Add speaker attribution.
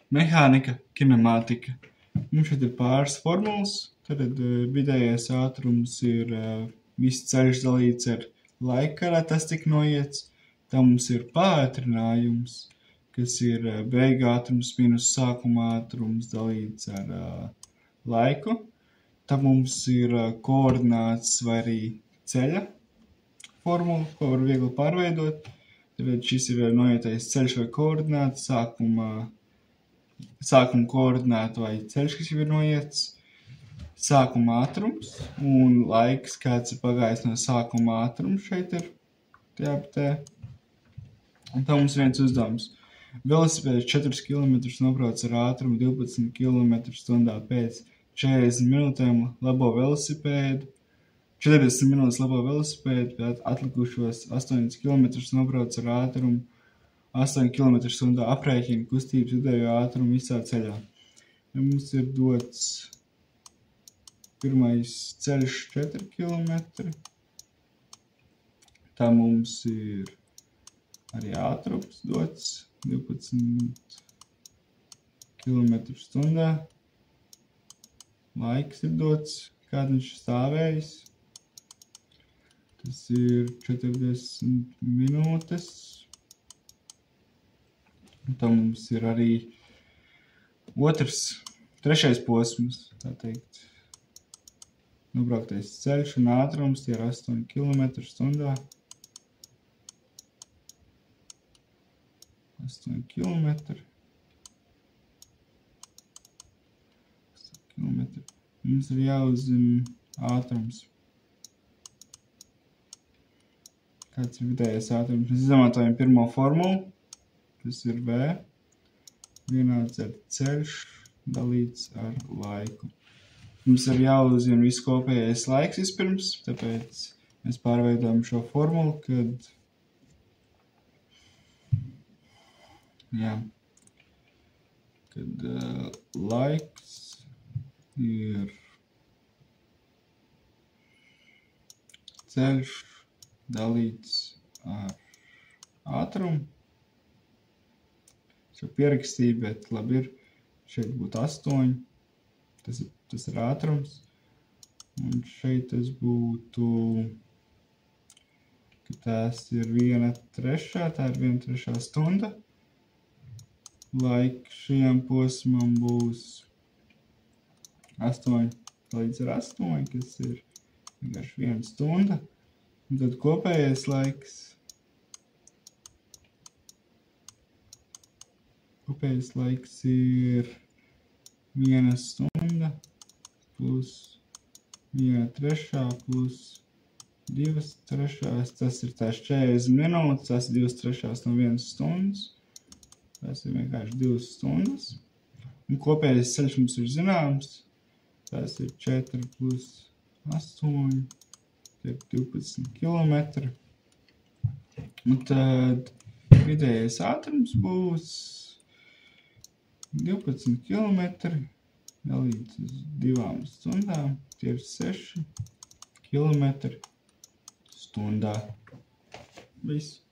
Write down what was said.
Speaker 1: Mehānika, kinemātika. Mums šeit ir pāris formulas. Tad vidējais ātrums ir viss ceļš dalīts ar laiku, kādā tas tika noiets. Tā mums ir paātrinājums, kas ir beigu ātrums minus sākuma ātrums dalīts ar laiku. Tā mums ir koordināts vai arī ceļa formula, ko var viegli pārveidot. Tad šis ir noietais ceļš vai koordināts, sākuma koordināta vai ceļš, kas jau ir noiets, sākuma ātrums un laiks, kāds ir pagājis no sākuma ātrums šeit ir jāaptē. Un tā mums viens uzdevums. Velosipēds 4 km nobrauc ar ātrumu 12 km/h pēc 40 minūtēm labo velosipēdu. 40 minūtes labo velosipēdu, bet atlikušos 8 km nobrauc ar ātrumu 8 km/h aprēķina kustības vidējo ātrumu visā ceļā. Ja mums ir dots pirmais ceļš 4 km, tā mums ir arī ātrums dots 12 km/h. Laiks ir dots, kāds viņš stāvējis. Tas ir 40 minūtes. Un tā mums ir arī trešais posms, tā teikt. Nobrauktais ceļš un ātrums, tie ir 8 km/h. 8 km. Mums ir jāuzzina ātrums. Kāds ir vidējais ātrums? Mēs izmantojam pirmo formulu, kas ir V, vienāds ar ceļš dalīts ar laiku. Mums ir jāuzzina viss kopējais laiks vispirms, tāpēc mēs pārveidojam šo formulu, kad laiks ir ceļš dalīts ar ātrumu. Es jau pierakstīju, bet labi ir, šeit būtu 8, tas ir ātrums, un šeit tas būtu, ka tās ir 1/3, tā ir 1/3 stunda. Laika šajam posmam būs 8 līdz ar 8, kas ir vienkārši 1 stunda. Un tad kopējais laiks. Kopējais laiks ir 1 stunda plus 1/3 plus 2/3. Tas ir tās 40 minūtes, tas ir 2/3 no 1 stundas. Tas ir vienkārši 2 stundas. Un kopējais ceļš mums ir zināms. Tas ir 4 plus 8, tie ir 12 km. Un tad vidējais ātrums būs 12 km dalīts uz 2 stundām. Tie ir 6 km stundā. Viss.